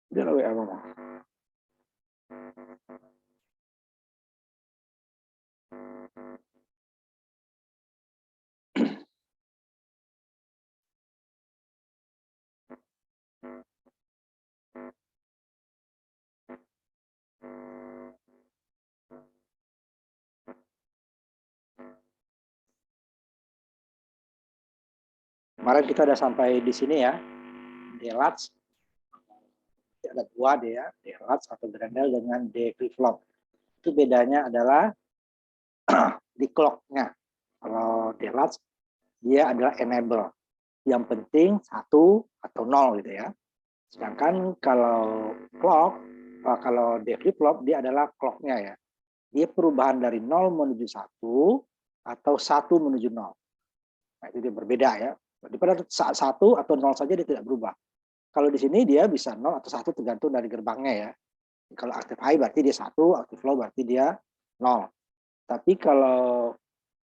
Dia lah WA ngomong. Kemarin kita udah sampai di sini ya. Delats. Ada dua D ya. Delats atau Grendel dengan D flip-flop. Itu bedanya adalah di clock-nya. Kalau Delats, dia adalah enable. Yang penting 1 atau 0 gitu ya. Sedangkan kalau clock, kalau D flip-flop, dia adalah clock-nya ya. Dia perubahan dari 0 menuju 1 atau 1 menuju 0. Nah, itu dia berbeda ya. Pada saat 1 atau 0 saja dia tidak berubah. Kalau di sini dia bisa 0 atau 1 tergantung dari gerbangnya ya. Kalau aktif high berarti dia 1, aktif low berarti dia 0. Tapi kalau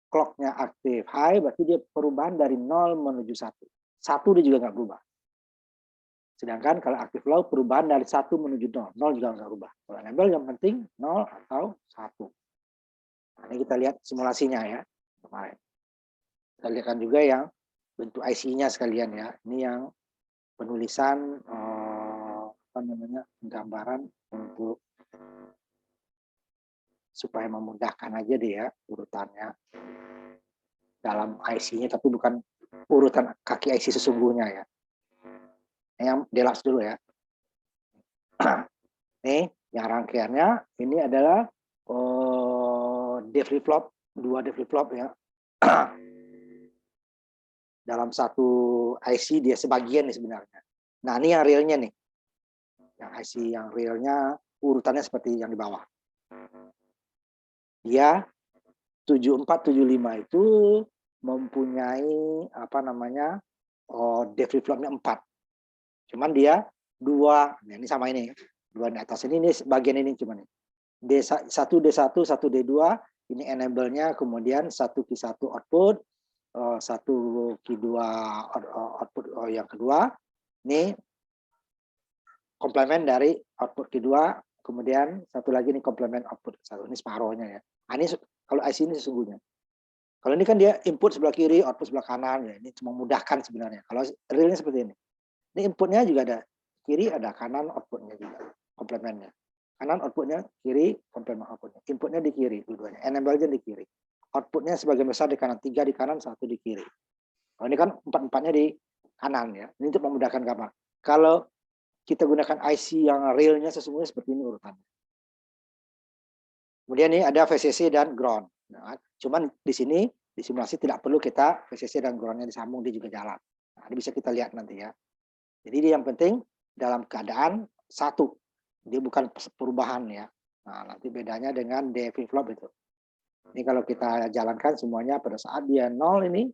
clock-nya aktif high berarti dia perubahan dari 0 menuju 1. 1 dia juga nggak berubah. Sedangkan kalau aktif low perubahan dari 1 menuju 0. 0 juga nggak berubah. Kalau enable yang penting 0 atau 1. Nah, ini kita lihat simulasinya ya. Kemarin. Kita lihatkan juga yang bentuk IC-nya sekalian ya. Ini yang penulisan gambaran untuk supaya memudahkan aja deh ya urutannya dalam IC-nya, tapi bukan urutan kaki IC sesungguhnya ya. Yang Delats dulu ya. Nih yang rangkaiannya ini adalah D flip-flop, 2 D flip-flop ya. Dalam satu IC dia sebagian nih sebenarnya. Nah ini yang realnya nih. Yang IC yang realnya urutannya seperti yang di bawah. Dia 7475 itu mempunyai apa namanya D flip-flopnya 4. Cuman dia 2, nah ini sama ini. 2 di atas ini bagian ini cuman nih. D1, D1, 1 D2 ini enable-nya, kemudian 1 Q1 output, 1 Q2 output yang kedua. Ini komplement dari output kedua, kemudian satu lagi ini komplement output satu, ini separohnya ya. Nah, ini kalau IC ini sesungguhnya. Kalau ini kan dia input sebelah kiri, output sebelah kanan ya. Ini cuma memudahkan sebenarnya. Kalau realnya seperti ini. Ini inputnya juga ada kiri, ada kanan outputnya juga, komplementnya. Kanan outputnya, kiri komplement outputnya. Inputnya di kiri dua-duanya, enable-nya di kiri. Outputnya sebagian besar di kanan, 3 di kanan, 1 di kiri. Kalau ini kan 4-4-nya di kanan ya. Ini untuk memudahkan gambar. Kalau kita gunakan IC yang realnya sesungguhnya seperti ini urutannya. Kemudian ini ada VCC dan ground. Nah, cuman di sini di simulasi tidak perlu kita VCC dan groundnya disambung, dia juga jalan. Nah, ini bisa kita lihat nanti ya. Jadi dia yang penting dalam keadaan 1, dia bukan perubahan ya. Nah, nanti bedanya dengan D flip-flop itu. Ini kalau kita jalankan semuanya pada saat dia 0 ini,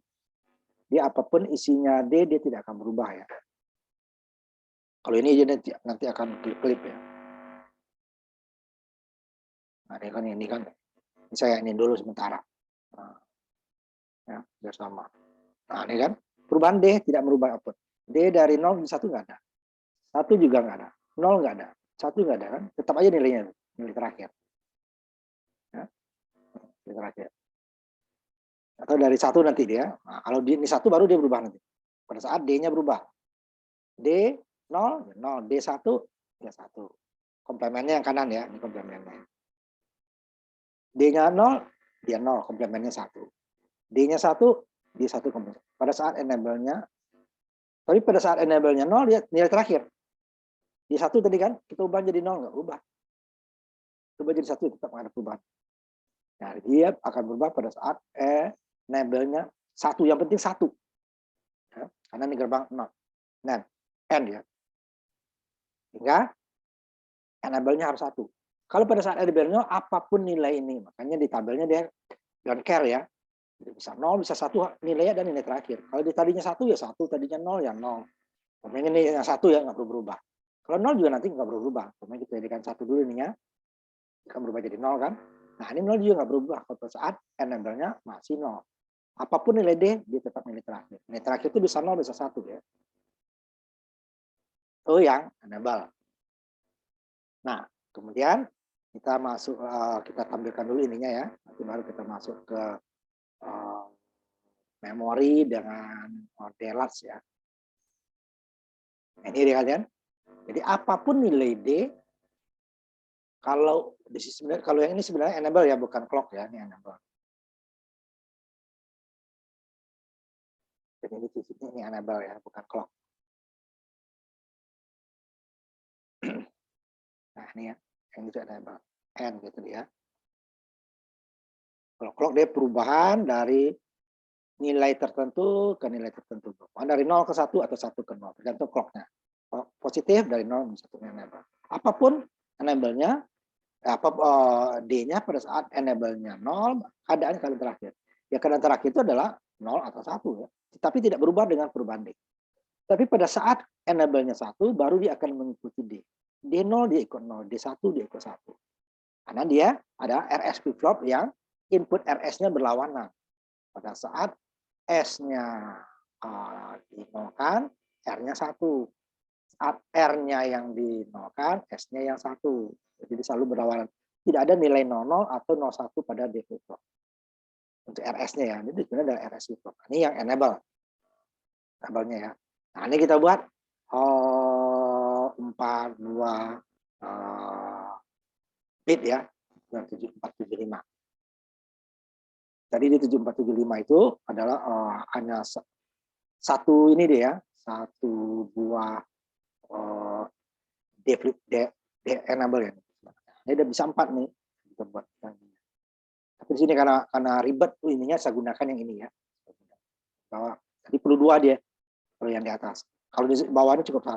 dia apapun isinya D, dia tidak akan berubah ya. Kalau ini nanti akan klip ya. Nah, ini kan saya ini dulu sementara. Nah, ya, biar sama. Nah, ini kan perubahan D tidak merubah output. D dari 0 ke 1 nggak ada. 1 juga nggak ada. 0 nggak ada. 1 nggak ada kan. Tetap aja nilainya, nilai terakhir. Ya, nilai terakhir. Atau dari 1 nanti dia. Nah, kalau ini 1 baru dia berubah nanti. Pada saat D-nya berubah. D 0, 0. D 1, ya 1. Komplemennya yang kanan ya. Ini komplemennya. D-nya 0, dia 0. Komplemennya 1. D-nya 1, dia 1 komplemen. Pada saat enable-nya, tapi pada saat enable-nya 0, dia nilai terakhir. Di 1 tadi kan, kita ubah jadi 0, nggak berubah. Coba jadi 1, tetap nggak ada perubahan. Nah, dia akan berubah pada saat enable-nya 1. Yang penting 1. Ya, karena ini gerbang 0. Nah, N ya. Sehingga enable-nya harus 1. Kalau pada saat enable-nya apapun nilai ini, makanya di tabelnya dia don't care ya. Bisa 0, bisa 1 nilainya dan nilai terakhir. Kalau di tadinya 1 ya 1, tadinya 0 ya 0. Kemudian ini yang 1 ya nggak perlu berubah. Kalau 0 juga nanti nggak perlu berubah. Kemudian kita jadikan 1 dulu ininya. Akan berubah jadi 0 kan. Nah ini 0 juga nggak berubah. Pada saat enable-nya masih 0. Apapun nilai D, dia tetap nilai terakhir. Nilai terakhir itu bisa 0, bisa 1 ya. Itu yang enable. Nah, kemudian kita masuk, kita tampilkan dulu ininya ya, nanti baru kita masuk ke memori dengan DLATS ya. Ini dia kalian. Jadi apapun nilai D, kalau yang ini sebenarnya enable ya, bukan clock ya, ini enable. Jadi ini enable ya, bukan clock. Nah ini ya, yang itu enable, N gitu dia. Kalau clock dia perubahan dari nilai tertentu ke nilai tertentu. Dari 0 ke 1 atau 1 ke 0, tergantung clocknya. Positif dari 0 ke 1 enable. Apapun enable-nya, D-nya pada saat enable-nya 0, keadaan terakhir. Ya keadaan terakhir itu adalah 0 atau 1 ya. Tapi tidak berubah dengan perubahan D. Tapi pada saat enable-nya 1, baru dia akan mengikuti D. D0 dia ikut 0, D1 dia ikut 1. Karena dia ada RS flip-flop yang input RS-nya berlawanan. Pada saat S-nya dinolkan, R-nya 1. Saat R-nya yang dinolkan, S-nya yang 1. Jadi selalu berlawanan. Tidak ada nilai 00 atau 01 pada D flip-flop. Untuk RS-nya ya, itu sebenarnya adalah RS flip-flop. Ini yang enable. Enable-nya ya. Nah, ini kita buat 42 bit ya, 7475. Tadi di 7475 itu adalah hanya satu ini dia ya, satu buah D enable ya. Ini udah bisa 4 nih kita buat. Tapi di sini karena ribet ininya saya gunakan yang ini ya. Bahwa tadi perlu 2 dia kalau yang di atas. Kalau di bawahnya cukup 1.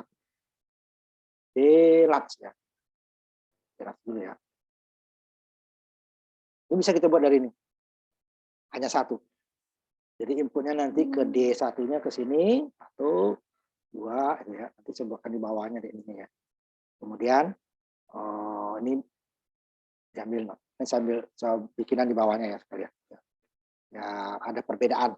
DLATS ya. DLATS dulu ya. Ini bisa kita buat dari ini. Hanya 1. Jadi inputnya nanti ke D1-nya ke sini, 1, 2, ya. Nanti saya buatkan di bawahnya di ini ya. Kemudian ini diambil, ini saya bikinan di bawahnya ya sekalian. Ya ada perbedaan.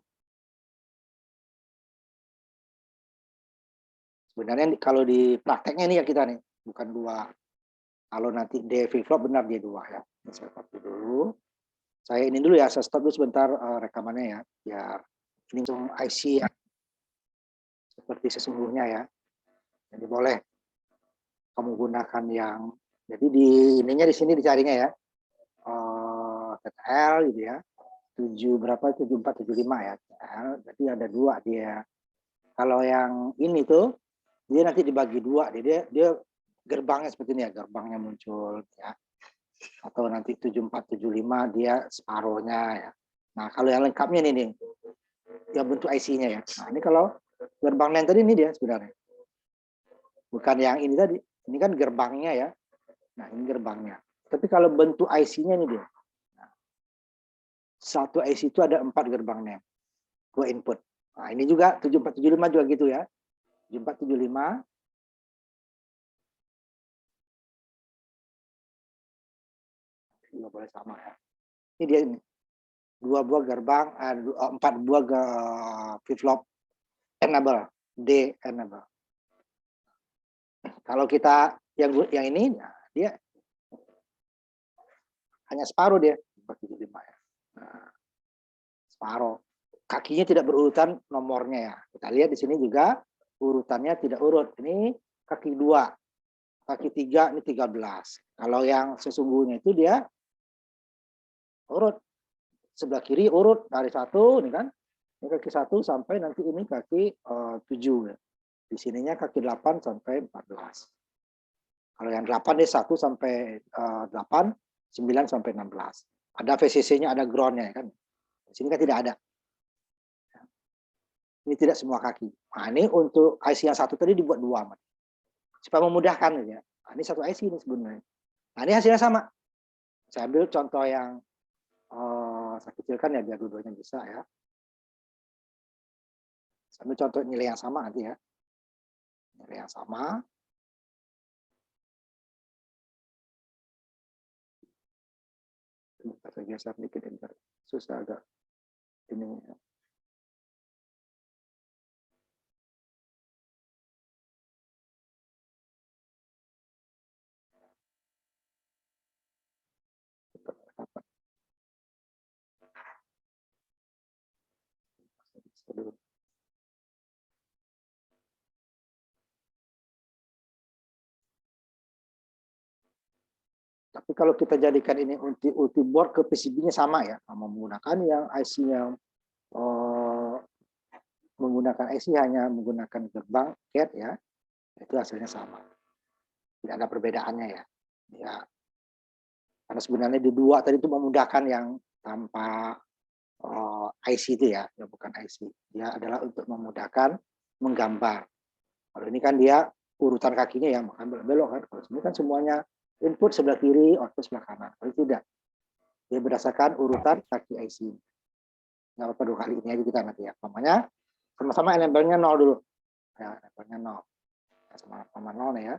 Sebenarnya kalau di prakteknya ini ya kita nih, bukan 2. Kalau nanti D flip-flop benar dia 2 ya. Ini saya copy dulu. Saya ini dulu ya, saya stop dulu sebentar rekamannya ya, biar ini IC ya, seperti sesungguhnya ya. Jadi boleh kamu gunakan yang, jadi di ininya di sini dicarinya ya, TTL gitu ya, 7 berapa, 7475 ya, TTL, berarti ada 2 dia. Kalau yang ini tuh, dia nanti dibagi 2, dia gerbangnya seperti ini ya, gerbangnya muncul ya. Atau nanti 7475 dia separohnya ya. Nah, kalau yang lengkapnya ini nih, yang bentuk IC-nya ya. Nah, ini kalau gerbang lain tadi ini dia sebenarnya. Bukan yang ini tadi. Ini kan gerbangnya ya. Nah, ini gerbangnya. Tapi kalau bentuk IC-nya ini dia. Nah, satu IC itu ada 4 gerbangnya. 2 input. Nah, ini juga 7475 juga gitu ya. 7475. Juga boleh sama ya. Ini dia ini. 2 buah gerbang, 4 buah flip-flop enable, D enable. Kalau kita yang ini, dia hanya separuh dia, 475 ya. Nah, separuh. Kakinya tidak berurutan nomornya ya. Kita lihat di sini juga urutannya tidak urut. Ini kaki 2, kaki 3 ini 13. Kalau yang sesungguhnya itu dia urut. Sebelah kiri urut dari 1 ini kan. Ini kaki 1 sampai nanti ini kaki 7 ya. Di sininya kaki 8 sampai 14. Kalau yang 8 dia 1 sampai 8, 9 sampai 16. Ada VCC-nya, ada ground-nya kan. Di sini kan tidak ada. Ini tidak semua kaki. Nah, ini untuk IC yang 1 tadi dibuat 2. Supaya memudahkan ya. Nah, ini 1 IC ini sebenarnya. Nah, ini hasilnya sama. Saya ambil contoh yang saya kecilkan ya biar dua-duanya bisa ya. Saya ambil contoh nilai yang sama nanti ya. Nilai yang sama. Saya geser dikit enter. Susah agak ini. dulu. Tapi kalau kita jadikan ini ulti board ke PCB-nya sama ya, menggunakan yang IC-nya menggunakan IC hanya menggunakan gerbang CAT ya, itu hasilnya sama. Tidak ada perbedaannya ya. Ya. Karena sebenarnya di dua tadi itu memudahkan yang tanpa IC itu ya bukan IC. Dia adalah untuk memudahkan menggambar. Kalau ini kan dia urutan kakinya ya, makan belok kan. Kalau ini kan semuanya input sebelah kiri, output sebelah kanan. Kalau tidak, dia berdasarkan urutan kaki IC. Nggak apa-apa dua kali ini aja kita nanti ya. Namanya sama-sama enable-nya 0 dulu. Ya, enable-nya 0. Sama-sama 0 ya.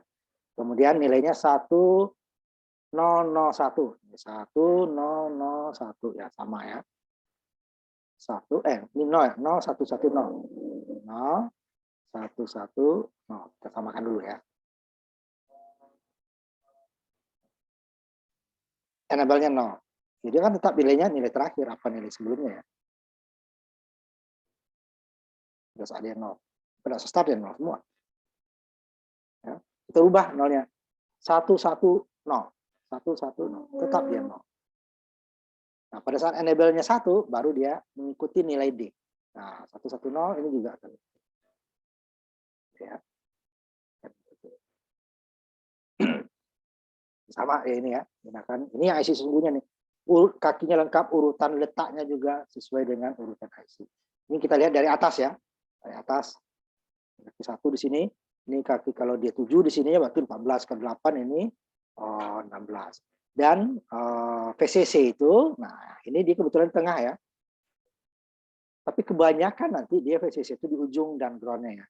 Kemudian nilainya 1001. 1001 ya sama ya. 1 ini 0 ya. 0110. 0 110. Kita samakan dulu ya. Enable-nya 0. Jadi kan tetap nilainya nilai terakhir, apa nilai sebelumnya ya. Terus ada yang 0. Pada start ya 0 semua. Ya. Kita ubah 0-nya. 110. 110. Tetap dia 0. Nah, pada saat enable-nya 1, baru dia mengikuti nilai D. Nah, 110 ini juga. Ya. Sama ya ini ya, gunakan ini yang IC sesungguhnya nih, kakinya lengkap, urutan letaknya juga sesuai dengan urutan IC. Ini kita lihat dari atas ya, dari atas kaki 1 di sini, ini kaki kalau dia 7 di sini ya berarti 14 ke 8 ini 16. Dan VCC itu, nah ini dia kebetulan di tengah ya. Tapi kebanyakan nanti dia VCC itu di ujung dan groundnya ya.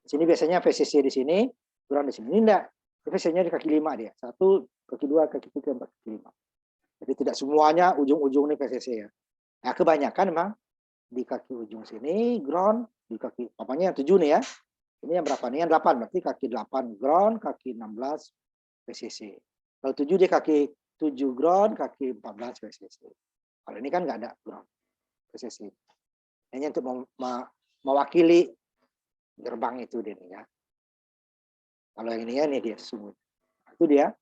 Di sini biasanya VCC di sini, ground di sini. Ini enggak, VCC-nya di kaki 5 dia. 1, kaki 2, kaki 3, 4, kaki 5. Jadi tidak semuanya ujung-ujung ini VCC ya. Nah, kebanyakan memang di kaki ujung sini ground, di kaki apanya yang 7 nih ya. Ini yang berapa nih? Yang 8, berarti kaki 8 ground, kaki 16 VCC. Kalau 7 dia kaki 7 ground, kaki 14 VCC. Kalau ini kan nggak ada ground VCC. Ini untuk mewakili gerbang itu dia ya. Kalau yang ini ya nih dia sumut. Itu dia.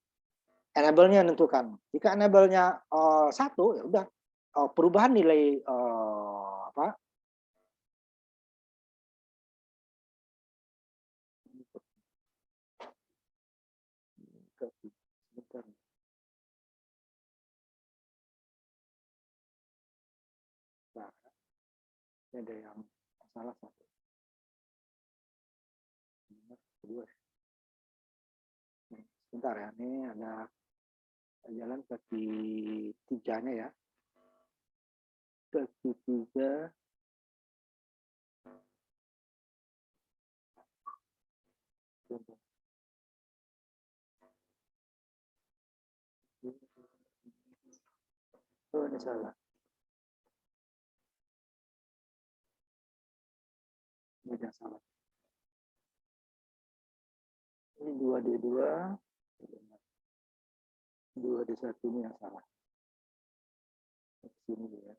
Enable-nya menentukan. Jika enable-nya 1 ya udah perubahan nilai apa? Nah, ini ada yang salah satu. Kedua. Sebentar ya, ini ada jalan kaki 3-nya ya. Kaki 3. Oh, ini salah. Ini yang salah. Ini 2D2. 2D1 ini yang salah. Sini ya.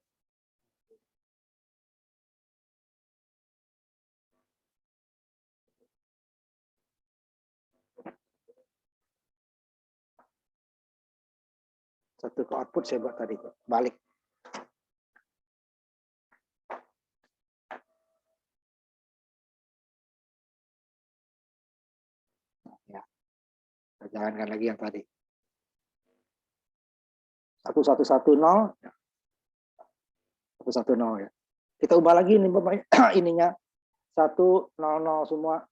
Satu ke output saya buat tadi, balik. Ya, kita jalankan lagi yang tadi. 1110, 110 ya. Kita ubah lagi ini ininya 100 semua.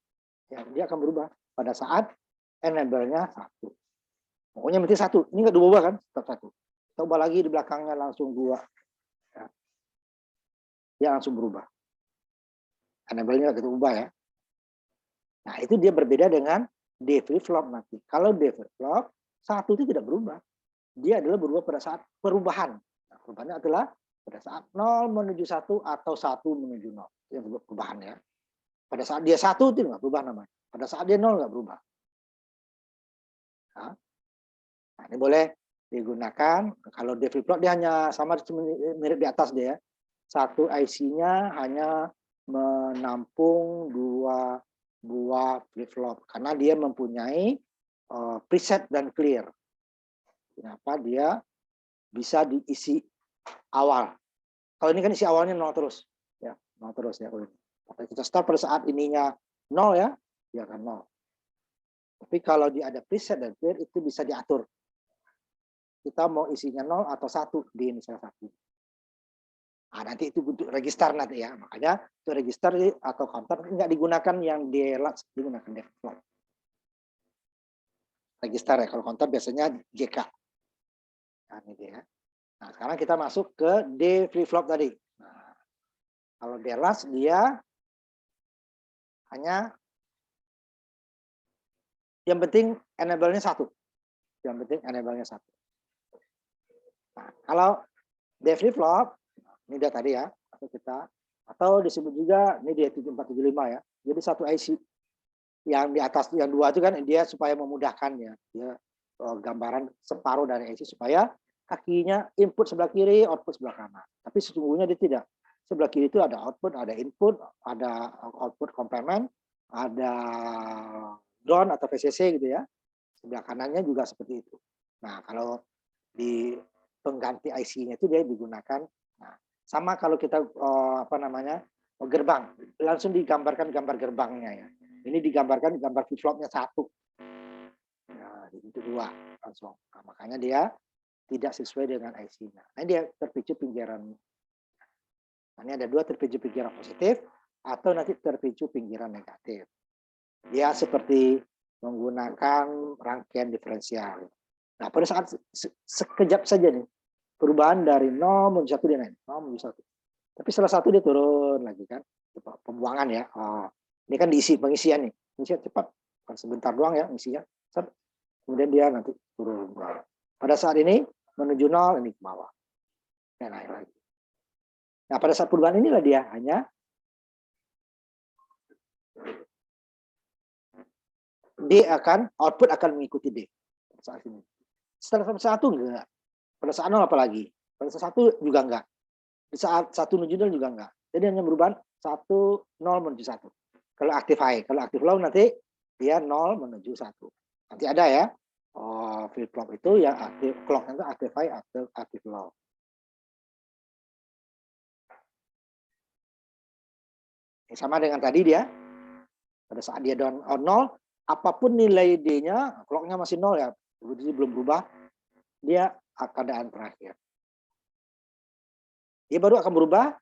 Ya, dia akan berubah pada saat enable-nya 1. Pokoknya berarti 1. Ini nggak diubah kan? Tetap 1. Kita ubah lagi di belakangnya langsung 2. Ya. Dia langsung berubah. Enable-nya kita ubah ya. Nah, itu dia berbeda dengan D flip-flop nanti. Kalau D flip-flop, 1 itu tidak berubah. Dia adalah berubah pada saat perubahan. Nah, perubahannya adalah pada saat 0 menuju 1 atau 1 menuju 0. Itu yang perubahan ya. Pada saat dia 1 itu nggak berubah namanya. Pada saat dia 0 nggak berubah. Nah, ini boleh digunakan. Kalau D flip-flop dia hanya sama mirip di atas dia. satu IC-nya hanya menampung 2 buah flip-flop karena dia mempunyai preset dan clear. Kenapa dia bisa diisi awal? Kalau ini kan isi awalnya 0 terus, ya 0 terus ya. Kalau kita start pada saat ininya 0 ya, dia akan 0. Tapi kalau dia ada preset dan clear itu bisa diatur. Kita mau isinya 0 atau 1 di ini salah satu. Nah, nanti itu untuk register nanti ya. Makanya untuk register atau counter nggak digunakan yang di latch, digunakan di flop. Register ya, kalau counter biasanya GK. Nah, ini dia. Nah, sekarang kita masuk ke D flip flop tadi. Nah, kalau di latch dia hanya yang penting enable-nya 1. Yang penting enable-nya 1. Nah, kalau D flip flop ini dia tadi ya, atau disebut juga ini dia 7475 ya. Jadi satu IC yang di atas yang 2 itu kan dia supaya memudahkan ya. Dia gambaran separuh dari IC supaya kakinya input sebelah kiri, output sebelah kanan. Tapi sesungguhnya dia tidak. Sebelah kiri itu ada output, ada input, ada output komplement, ada ground atau VCC gitu ya. Sebelah kanannya juga seperti itu. Nah, kalau di pengganti IC-nya itu dia digunakan. Nah, sama kalau kita gerbang, langsung digambarkan gambar gerbangnya ya. Ini digambarkan gambar flip-flopnya 1. Nah, itu 2 langsung. Nah, makanya dia tidak sesuai dengan IC-nya. Nah, dia terpicu pinggiran. Nah, ini ada 2 terpicu pinggiran positif atau nanti terpicu pinggiran negatif. Dia seperti menggunakan rangkaian diferensial. Nah, pada saat sekejap saja nih, perubahan dari 0 menuju 1 dia naik, 0 menuju 1. Tapi setelah 1 dia turun lagi kan, pembuangan ya. Ini kan diisi pengisian nih, pengisian cepat, kan sebentar doang ya isinya. Kemudian dia nanti turun. Pada saat ini menuju 0 ini ke bawah, dan naik lagi. Nah, pada saat perubahan inilah dia hanya D akan output akan mengikuti D saat ini. Setelah 1 enggak. Pada saat 0 apalagi. Pada saat 1 juga enggak. Di saat 1 menuju 0 juga enggak. Jadi hanya perubahan 1 0 menuju 1. Kalau aktif high, kalau aktif low nanti dia 0 menuju 1. Nanti ada ya. Flip flop itu yang aktif clock itu aktif high atau aktif low. Ini sama dengan tadi dia. Pada saat dia down 0, apapun nilai D-nya, clock-nya masih 0 ya. Jadi belum berubah. Dia keadaan terakhir. Dia baru akan berubah,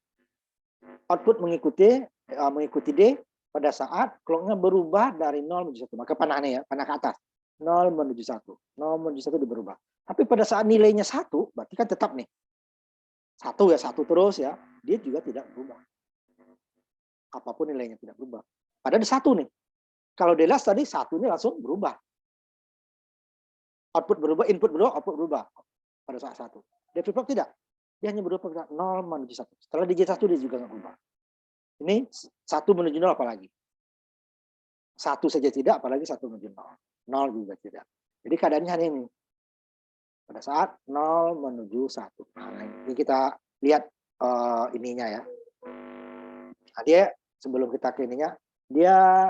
output mengikuti D pada saat clock-nya berubah dari 0 menuju 1. Maka panahnya ya, panah ke atas. 0 menuju 1. 0 menuju 1 dia berubah. Tapi pada saat nilainya 1, berarti kan tetap nih. 1 ya, 1 terus ya. Dia juga tidak berubah. Apapun nilainya tidak berubah. Padahal di 1 nih. Kalau di last tadi 1 ini langsung berubah. Output berubah, input berubah, output berubah. Pada saat 1. Di flip flop tidak. Dia hanya berubah pada 0 menuju 1. Setelah digit 1 dia juga nggak berubah. Ini 1 menuju 0 apalagi. 1 saja tidak, apalagi 1 menuju 0. 0 juga tidak. Jadi keadaannya hanya ini. Pada saat 0 menuju 1. Nah, ini kita lihat ininya ya. Nah, dia sebelum kita ke ininya, dia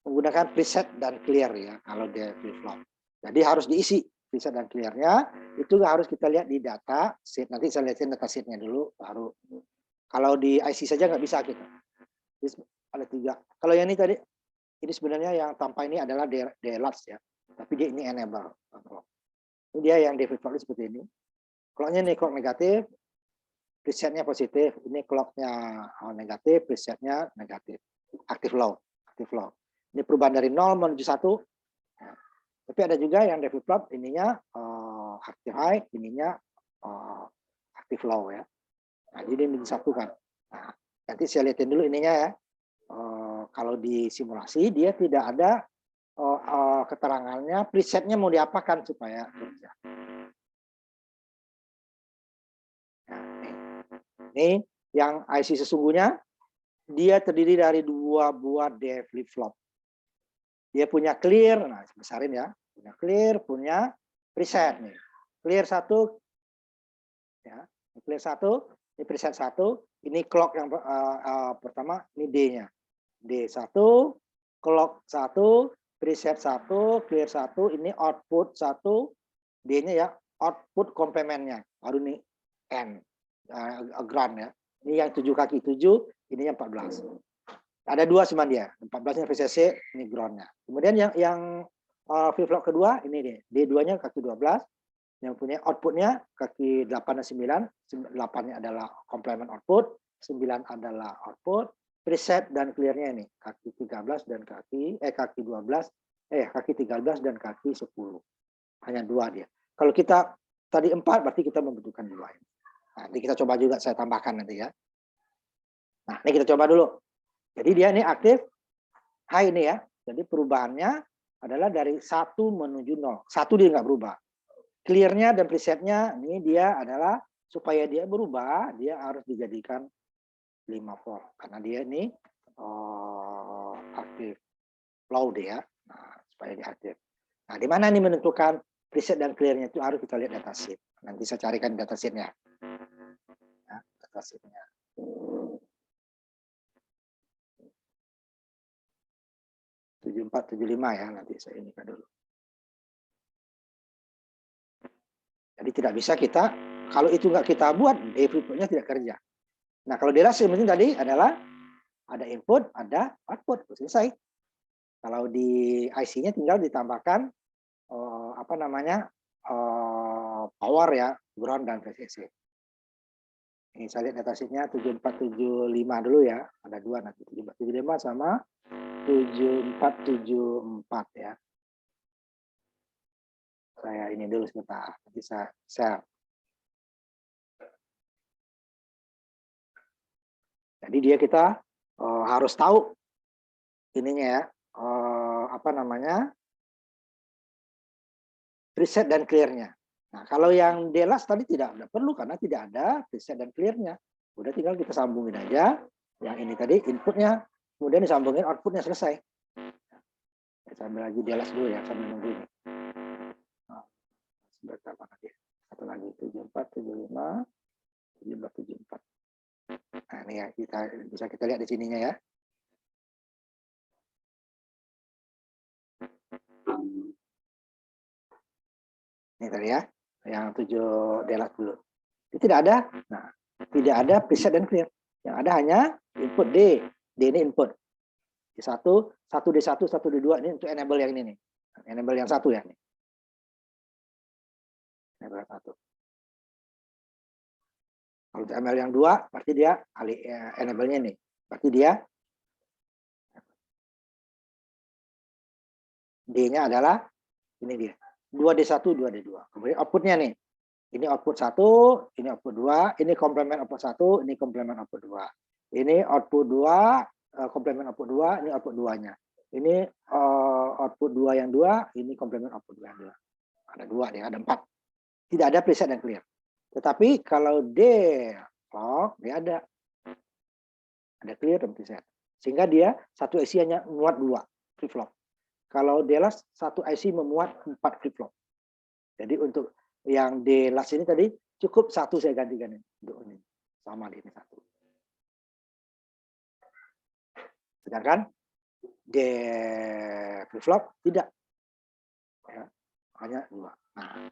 menggunakan preset dan clear ya kalau dia flip flop. Jadi harus diisi preset dan clear-nya. Itu harus kita lihat di data sheet. Nanti saya lihatin data sheet-nya dulu baru. Kalau di IC saja nggak bisa kita. Ada 3. Kalau yang ini tadi, ini sebenarnya yang tanpa ini adalah latch ya. Tapi dia ini enable. Ini dia yang di flip flop seperti ini. Clock-nya ini clock negatif, presetnya positif. Ini clock-nya negatif, presetnya negatif. Aktif low. Aktif low. Ini perubahan dari 0 menuju 1. Nah, tapi ada juga yang flip flop ininya aktif high, ininya aktif low ya. Nah, jadi ini disatukan. Nah, nanti saya lihatin dulu ininya ya. Kalau di simulasi dia tidak ada keterangannya presetnya mau diapakan supaya kerja. Nah, ini yang IC sesungguhnya dia terdiri dari 2 buah D flip flop. Dia punya clear, nah besarin ya, punya clear, punya preset nih. Clear 1, ya, clear 1, ini preset 1, Ini clock yang pertama, ini D-nya. D1, clock 1, preset 1, clear 1, ini output 1, D-nya ya, output komplementnya. Baru nih N, ground ya. Ini yang 7 kaki 7, ini yang 14. Ada dua cuma dia, 14-nya VCC, ini ground-nya. Kemudian yang flip-flop kedua, ini nih, D2-nya kaki 12, yang punya outputnya kaki 8 dan 9, 8-nya adalah complement output, 9 adalah output, preset dan clear-nya ini, kaki 13 dan kaki 12, kaki 13 dan kaki 10. Hanya dua dia. Kalau kita tadi 4, berarti kita membutuhkan 2 ini. Nanti kita coba juga, saya tambahkan nanti ya. Nah, ini kita coba dulu. Jadi dia ini aktif high ini ya. Jadi perubahannya adalah dari 1 menuju 0. 1 dia nggak berubah. Clear-nya dan preset-nya ini dia adalah supaya dia berubah, dia harus dijadikan 5 volt. Karena dia ini aktif low dia. Nah, supaya dia aktif. Nah, di mana nih menentukan preset dan clear-nya itu harus kita lihat datasheet. Nanti saya carikan datasheet-nya. Nah, datasheet-nya. 7475 ya, nanti saya ini dulu. Jadi tidak bisa kita, kalau itu nggak kita buat, flip-flopnya tidak kerja. Nah, kalau di LAS yang penting tadi adalah ada input, ada output, selesai. Kalau di IC-nya tinggal ditambahkan power ya, ground dan VCC. Ini saya lihat datasheet-nya 7475 dulu ya, ada dua nanti 7475 sama 7474 ya. Saya ini dulu sebentar, nanti saya share. Jadi dia kita harus tahu ininya ya, preset dan clear-nya. Nah, kalau yang DLAS tadi tidak perlu karena tidak ada preset dan clear-nya. Udah tinggal kita sambungin aja. Yang ini tadi inputnya, kemudian disambungin outputnya, selesai. Saya ambil lagi DLAS dulu ya, sambil nunggu ini. Nah, sebentar lagi. Satu lagi 7475, 7474. Nah, ini ya, bisa kita lihat di sininya ya. Ini tadi ya, yang 7 DLAS dulu. Ini tidak ada. Nah, tidak ada preset dan clear. Yang ada hanya input D. D ini input. D1, 1D1, 1D2 ini untuk enable yang ini nih. Enable yang satu ya. Enable yang satu. Kalau untuk enable yang 2, berarti dia enable-nya ini. Berarti dia D-nya adalah ini dia. 2D1, 2D2. Kemudian outputnya nih. Ini output 1, ini output 2, ini komplement output 1, ini komplement output 2. Ini output 2, komplement output 2, ini output 2-nya. Ini output 2 yang 2, ini komplement output 2 yang 2. Ada 2 ya, ada 4. Tidak ada preset dan clear. Tetapi kalau D clock, dia ada clear dan preset. Sehingga dia satu IC hanya memuat 2 flip-flop. Kalau DLAS satu IC memuat 4 flip-flop. Jadi untuk yang DLAS ini tadi cukup 1 saya gantikan ini. Untuk ini. Sama di ini 1. Sedangkan D flip-flop tidak. Ya, hanya 2. Nah,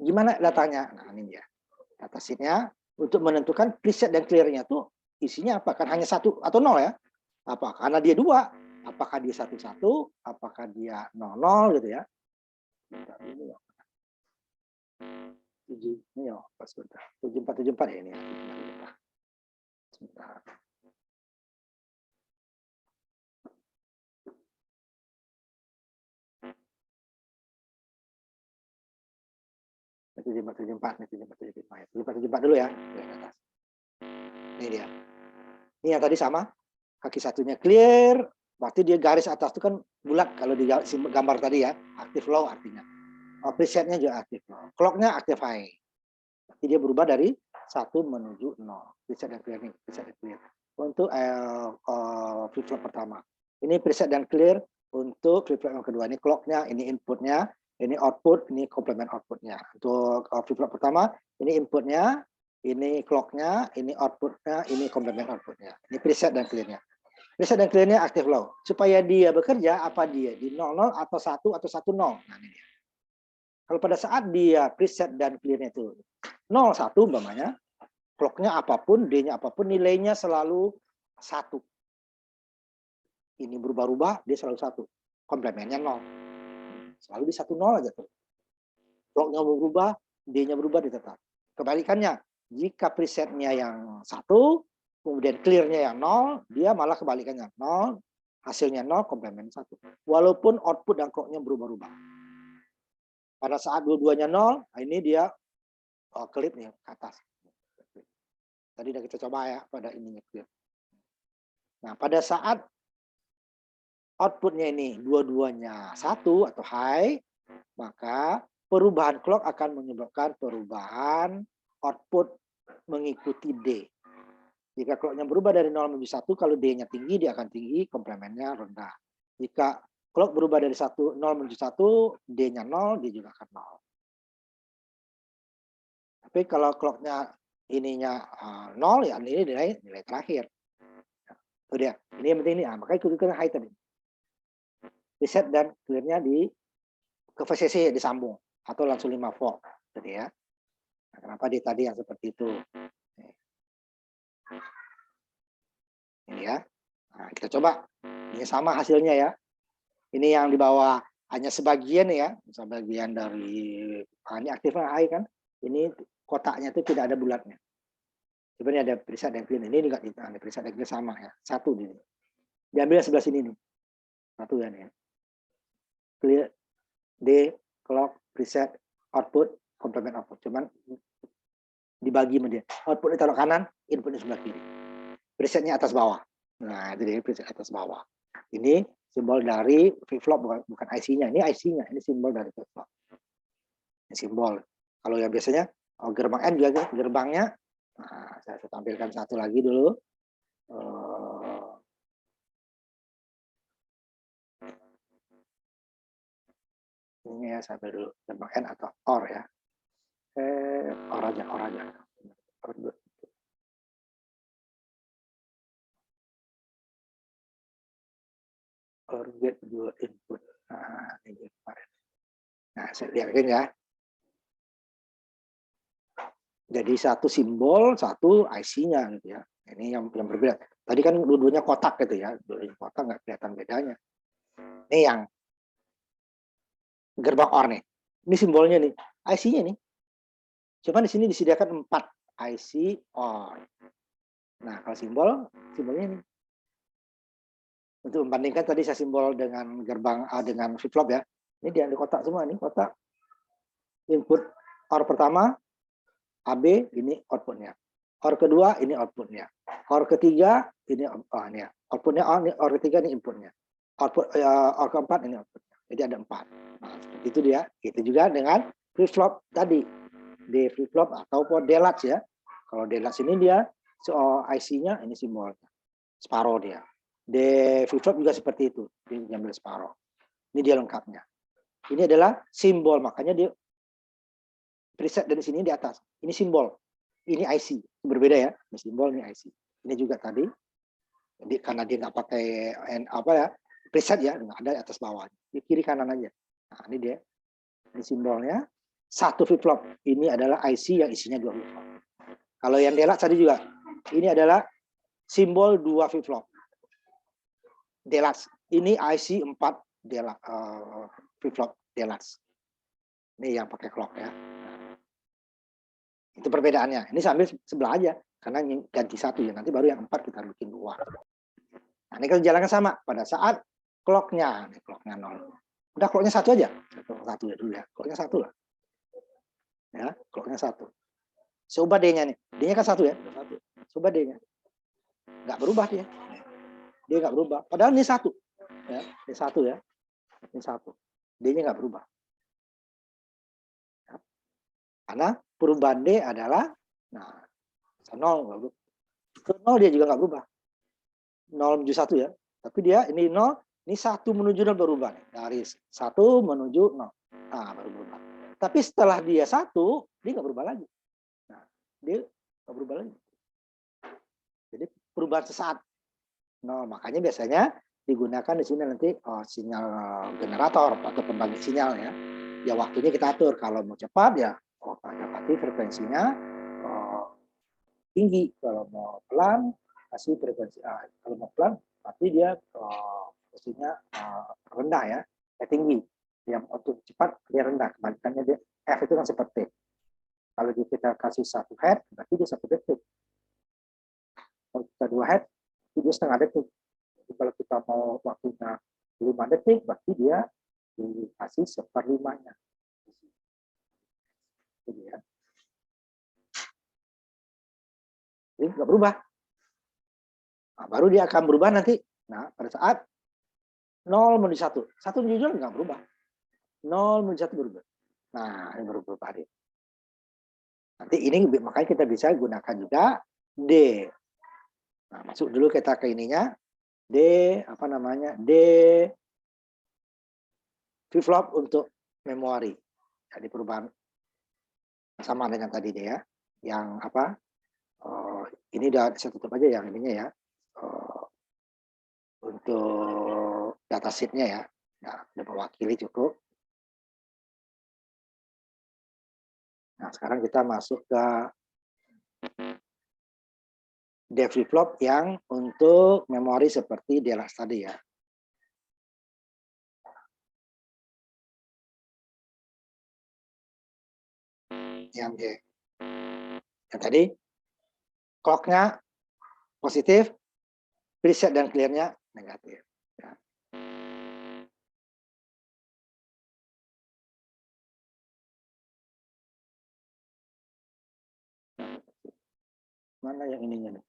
gimana datanya? Nah, ini dia. Datasheet-nya untuk menentukan preset dan clear-nya tuh isinya apa? Kan hanya 1 atau 0 ya. Apa? Karena dia 2. Apakah dia 11? Apakah dia 00 gitu ya? Bentar, ini ya. 7 ini ya, sebentar. 7474 ya ini ya. Sebentar. Tujuh empat dulu ya. Ini dia. Ini yang tadi sama. Kaki satunya clear. Berarti dia garis atas itu kan bulat kalau di gambar tadi ya. Aktif low artinya. Presetnya juga aktif low. Clocknya aktif high. Berarti dia berubah dari 1 menuju 0. Preset dan clear nih. Preset dan clear. Untuk flip-flop pertama. Ini preset dan clear untuk flip-flop yang kedua. Ini clocknya, ini inputnya. Ini output, ini komplement outputnya. Untuk flip-flop pertama, ini inputnya, Ini clocknya, ini outputnya, ini complement outputnya. Ini preset dan clearnya. Preset dan clearnya active low. Supaya dia bekerja, apa dia? Di 00 atau 1 atau 10. Nah, ini dia. Kalau pada saat dia preset dan clearnya itu 01 umpamanya, clocknya apapun, D-nya apapun, nilainya selalu 1. Ini berubah-ubah, dia selalu 1. Komplemennya 0. Selalu di 10 aja tuh. Clocknya berubah, D-nya berubah, dia tetap. Kebalikannya, jika presetnya yang 1, kemudian clearnya yang 0, dia malah kebalikannya 0, hasilnya 0, komplement 1. Walaupun output dan clocknya berubah-ubah. Pada saat dua-duanya 0, ini dia kelip nih ke atas. Tadi udah kita coba ya pada ininya clear. Nah, pada saat outputnya ini dua-duanya 1 atau high, maka perubahan clock akan menyebabkan perubahan output mengikuti D. Jika clocknya berubah dari 0 menuju 1, kalau D-nya tinggi, dia akan tinggi, komplemennya rendah. Jika clock berubah dari 0 menuju 1, D-nya 0, dia juga akan 0. Tapi kalau clocknya ininya 0, ya ini nilai terakhir. Itu dia. Ini yang penting ini. Makanya ikut-ikutan high tadi. Reset dan clear-nya ke VCC disambung. Atau langsung 5 volt. Jadi ya. Nah, kenapa dia tadi yang seperti itu? Ini ya. Nah, kita coba. Ini sama hasilnya ya. Ini yang di bawah hanya sebagian ya. Sebagian dari ini aktifnya high kan. Ini kotaknya itu tidak ada bulatnya. Sebenarnya ada preset dan clear. Ini enggak ada preset dan clear sama ya. Satu ini. Diambil sebelah sini nih. Satu ya nih. Clear, D, clock, preset, output, complement output. Cuman dibagi sama dia. Outputnya taruh kanan, inputnya sebelah kiri. Presetnya atas bawah. Nah, itu dia preset atas bawah. Ini simbol dari flip-flop, bukan IC-nya. Ini IC-nya, ini simbol dari flip-flop. Ini simbol. Kalau yang biasanya gerbang N juga gerbangnya. Nah, saya tampilkan satu lagi dulu. Ini ya, sampai dulu gerbang N atau OR ya. OR aja. OR get dua input. Nah, ini kemarin. Nah, saya lihatin ya. Jadi satu simbol, satu IC-nya gitu ya. Ini yang berbeda. Tadi kan dua-duanya kotak gitu ya. Dua-duanya kotak nggak kelihatan bedanya. Ini yang gerbang OR nih. Ini simbolnya nih. IC-nya nih. Cuma di sini disediakan 4 IC OR. Nah, kalau simbolnya ini. Untuk membandingkan tadi saya simbol dengan gerbang dengan flip-flop ya. Ini dia di kotak semua nih, kotak. Input OR pertama, AB, ini outputnya. OR kedua, ini outputnya. OR ketiga, ini ini ya. Outputnya OR, ini OR ketiga, ini inputnya. Output OR keempat, ini outputnya. Jadi ada 4. Nah, itu dia. Itu juga dengan flip-flop tadi. D flip-flop ataupun delatch ya. Kalau delatch ini dia IC-nya ini simbolnya. Separuh dia. D flip-flop juga seperti itu. Dia ngambil separuh. Ini dia lengkapnya. Ini adalah simbol, makanya dia preset dari sini di atas. Ini simbol. Ini IC. Berbeda ya. Ini simbol, ini IC. Ini juga tadi. Jadi karena dia nggak pakai apa ya, preset ya, nggak ada atas bawah. Di kiri kanan aja. Nah, ini dia. Ini simbolnya. Satu flip-flop. Ini adalah IC yang isinya 2 flip-flop. Kalau yang delatch tadi juga. Ini adalah simbol 2 flip-flop. Delatch. Ini IC 4 flip-flop delatch. Ini yang pakai clock ya. Itu perbedaannya. Ini sambil sebelah aja. Karena ganti 1 ya. Nanti baru yang 4 kita bikin 2. Nah, ini kan jalankan sama. Pada saat clocknya. Ini clocknya 0. Udah clocknya 1 aja. 1 ya dulu ya. Clocknya 1 lah. Ya, clocknya 1. Coba D-nya nih. D-nya kan 1 ya. 1. Coba D-nya. Nggak berubah dia. Dia nggak berubah. Padahal ini 1. Ya, ini 1 ya. Ini 1. D-nya nggak berubah. Ya. Karena perubahan D adalah 0. Ke 0 dia juga nggak berubah. 0 menuju 1 ya. Tapi dia ini 0, ini 1 menuju 0 berubah. Dari 1 menuju 0. Nah, baru berubah. Tapi setelah dia 1, dia nggak berubah lagi. Nah, dia nggak berubah lagi. Jadi perubahan sesaat. Nah, makanya biasanya digunakan di sini nanti sinyal generator atau pembagi sinyal ya. Ya waktunya kita atur. Kalau mau cepat ya pasti frekuensinya tinggi. Kalau mau pelan kasih frekuensi kalau mau pelan pasti dia frekuensinya rendah ya, tinggi. Yang untuk cepat dia rendah. Kebalikannya dia F itu kan seperti kalau kita kasih 1 hertz berarti dia 1 detik. Kalau kita 2 hertz dia setengah detik. Jadi kalau kita mau waktunya 5 detik berarti dia dikasih 1/5-nya. Jadi ya. Jadi nggak berubah. Nah, baru dia akan berubah nanti. Nah, pada saat 0 menuju 1. 1 menuju 0 nggak berubah. 0 menuju 1 berubah. Nah, ini baru berubah dia. Nanti ini makanya kita bisa gunakan juga D. Nah, masuk dulu kita ke ininya. D, apa namanya? D flip-flop untuk memori. Jadi perubahan sama dengan tadi dia ya. Yang apa? Ini udah saya tutup aja yang ininya ya. Untuk datasheet-nya ya. Nah, udah mewakili cukup. Nah, sekarang kita masuk ke D flip-flop yang untuk memori seperti Delax tadi ya. Yang D. Yang tadi clock-nya positif, preset dan clear-nya negatif. Ya. Mana yang ininya nih?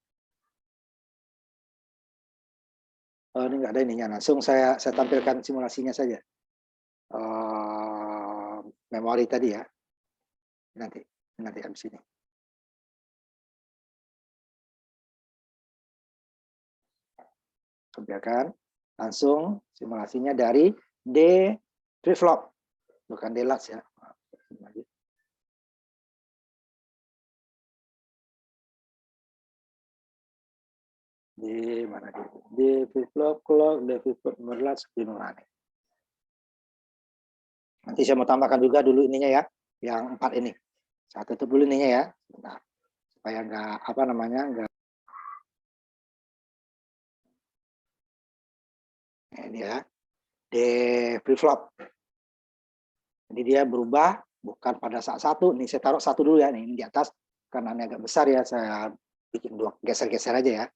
Oh, ini nggak ada ininya. Langsung saya tampilkan simulasinya saja. Memori tadi ya. Nanti habis ini. Biarkan langsung simulasinya dari D flip-flop, bukan Delax ya. D mana D? D flip-flop clock, D flip-flop Delax di nurani. Nanti saya mau tambahkan juga dulu ininya ya, yang 4 ini. Saya tutup dulu ininya ya, nah, supaya nggak apa namanya nggak. Ini ya, D flip-flop. Jadi dia berubah bukan pada saat satu. Nih saya taruh satu dulu ya, nih ini di atas karena ini agak besar ya, saya bikin 2 geser-geser aja ya.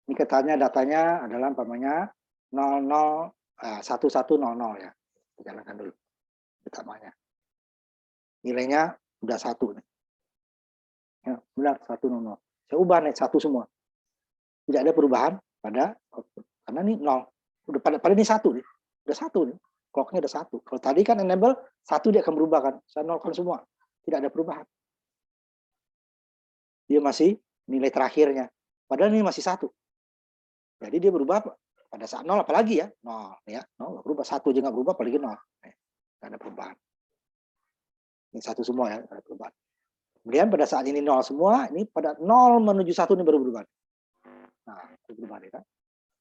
Ini katanya datanya adalah umpamanya 1100 ya. Kita jalankan dulu pertamanya. Nilainya udah 1 nih. Ya, benar 100. Saya ubah nih 1 semua. Tidak ada perubahan pada output. Karena ini 0. Udah pada ini 1 nih. Udah 1 nih. Clock-nya udah 1. Kalau tadi kan enable 1 dia akan berubah kan. Saya nolkan semua. Tidak ada perubahan. Dia masih nilai terakhirnya. Padahal ini masih 1. Jadi dia berubah pada saat 0 apalagi ya. 0 ya. 0 berubah 1 aja nggak berubah apalagi 0. Nggak ada perubahan. Ini 1 semua ya, nggak ada perubahan. Kemudian pada saat ini 0 semua, ini pada 0 menuju 1 ini baru berubah. Nah, itu berubah ya kan.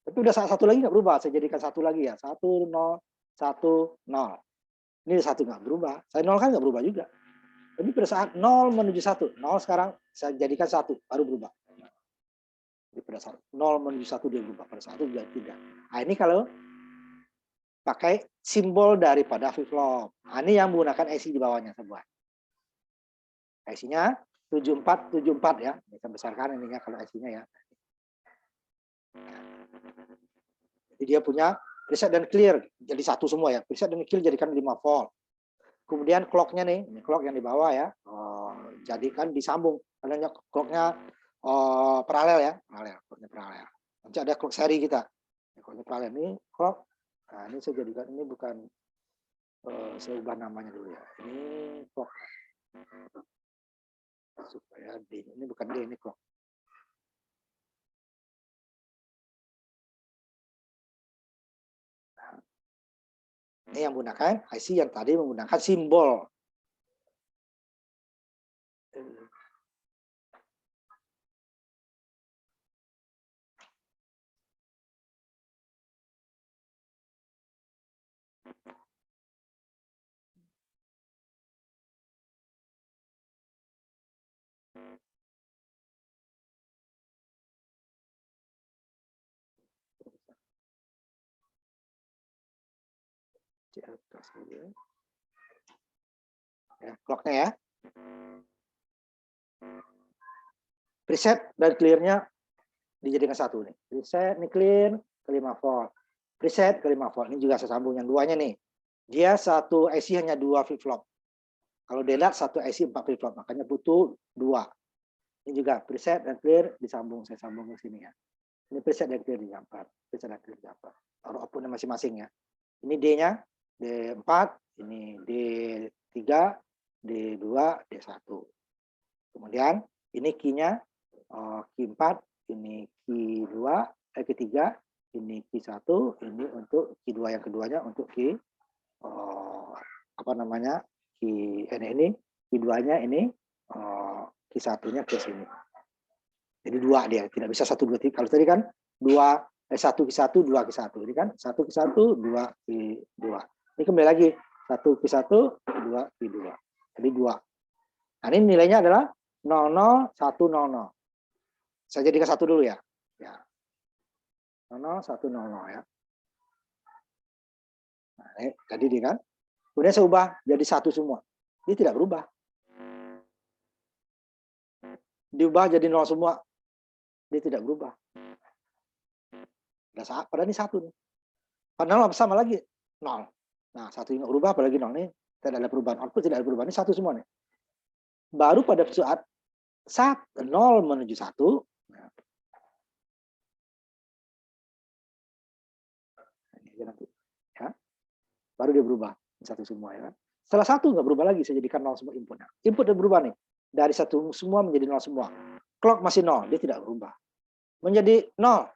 Tapi udah saat 1 lagi nggak berubah. Saya jadikan 1 lagi ya. 1, 0, 1, 0. Ini 1 nggak berubah. Saya 0 kan nggak berubah juga. Tapi pada saat 0 menuju 1, 0 sekarang saya jadikan 1, baru berubah. Jadi pada saat 0 menuju 1 dia berubah. Pada saat 1 dia tidak. Nah, ini kalau pakai simbol daripada flip-flop. Nah, ini yang menggunakan IC di bawahnya sebuah. IC-nya 7474 ya. Kita besarkan ininya kalau IC-nya ya. Jadi dia punya preset dan clear jadi 1 semua ya. Preset dan clear jadikan 5 volt. Kemudian clock-nya nih, ini clock yang di bawah ya. Jadikan disambung. Karena clock-nya paralel ya, clock-nya paralel. Nanti ada clock seri kita. Clock-nya paralel ini clock. Nah, ini saya jadikan ini bukan saya ubah namanya dulu ya. Ini clock. Supaya D, ini bukan D, ini clock. Nah, ini yang menggunakan IC yang tadi menggunakan simbol. Ya, clocknya ya. Preset dan clear-nya dijadikan satu nih. Preset ini clear ke 5 volt. Preset ke 5 volt. Ini juga saya sambung yang duanya nih. Dia satu IC hanya 2 flip-flop. Kalau DLAT satu IC 4 flip-flop, makanya butuh 2. Ini juga preset dan clear disambung, saya sambung ke sini ya. Ini preset dan clear didapat. Preset dan clear didapat. Taruh outputnya masing-masing ya. Ini D-nya, D4, ini D3, D2, D1. Kemudian ini key-nya Q4, ini Q2, Q3, ini Q1, ini untuk Q2 yang keduanya untuk Q apa namanya? Ini Q2-nya ini Q1-nya ke sini. Jadi 2 dia, tidak bisa 1 2 3. Kalau tadi kan 1 Q1, 2 Q1. Ini kan 1 Q1, 2 Q2. Ini kembali lagi 1 Q1, 2 Q2. Jadi 2. Nah, ini nilainya adalah 00, 100. Saya jadikan 1 dulu ya. Ya. 00, 100 ya. Nah, ini tadi dia kan. Kemudian saya ubah jadi 1 semua. Dia tidak berubah. Diubah jadi 0 semua. Dia tidak berubah. Padahal ini 1 nih. Padahal sama lagi 0. Nah, 1 ini berubah, apalagi 0 nih. Tidak ada perubahan. Output tidak ada perubahan. Ini 1 semua nih. Baru pada saat 0 menuju 1, nanti ya, baru dia berubah 1 semua ya. Setelah 1 nggak berubah lagi, saya jadikan 0 semua inputnya. Input udah berubah nih, dari 1 semua menjadi 0 semua. Clock masih 0, dia tidak berubah. Menjadi 0,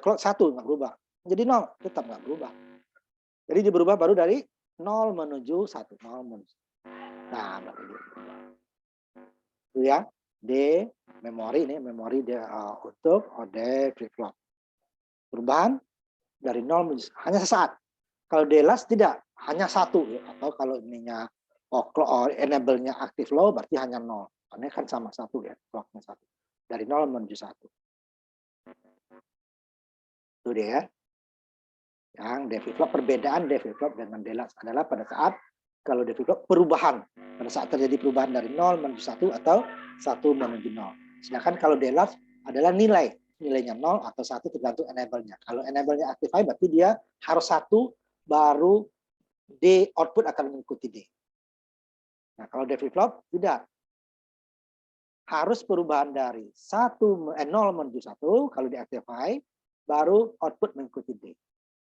clock 1 nggak berubah, menjadi 0 tetap nggak berubah. Jadi dia berubah baru dari 0 menuju 1, 0 menuju. Nah, baru dia berubah. Itu ya, D memori ini, memori dia untuk OD flip-flop. Perubahan dari 0 menuju hanya sesaat. Kalau DLAS tidak, hanya 1 ya. Atau kalau ininya enable-nya aktif low berarti hanya 0. Karena kan sama 1 ya, clock-nya 1. Dari 0 menuju 1. Itu dia ya. Yang D flip-flop, perbedaan D flip-flop dengan DLAS adalah pada saat kalau D flip-flop perubahan. Pada saat terjadi perubahan dari 0 menuju 1 atau 1 menuju 0. Sedangkan kalau DLAS adalah nilainya 0 atau 1 tergantung enable-nya. Kalau enable-nya aktif high berarti dia harus 1 baru D output akan mengikuti D. Nah, kalau D flip-flop tidak. Harus perubahan dari 0 menuju 1 kalau di active high baru output mengikuti D.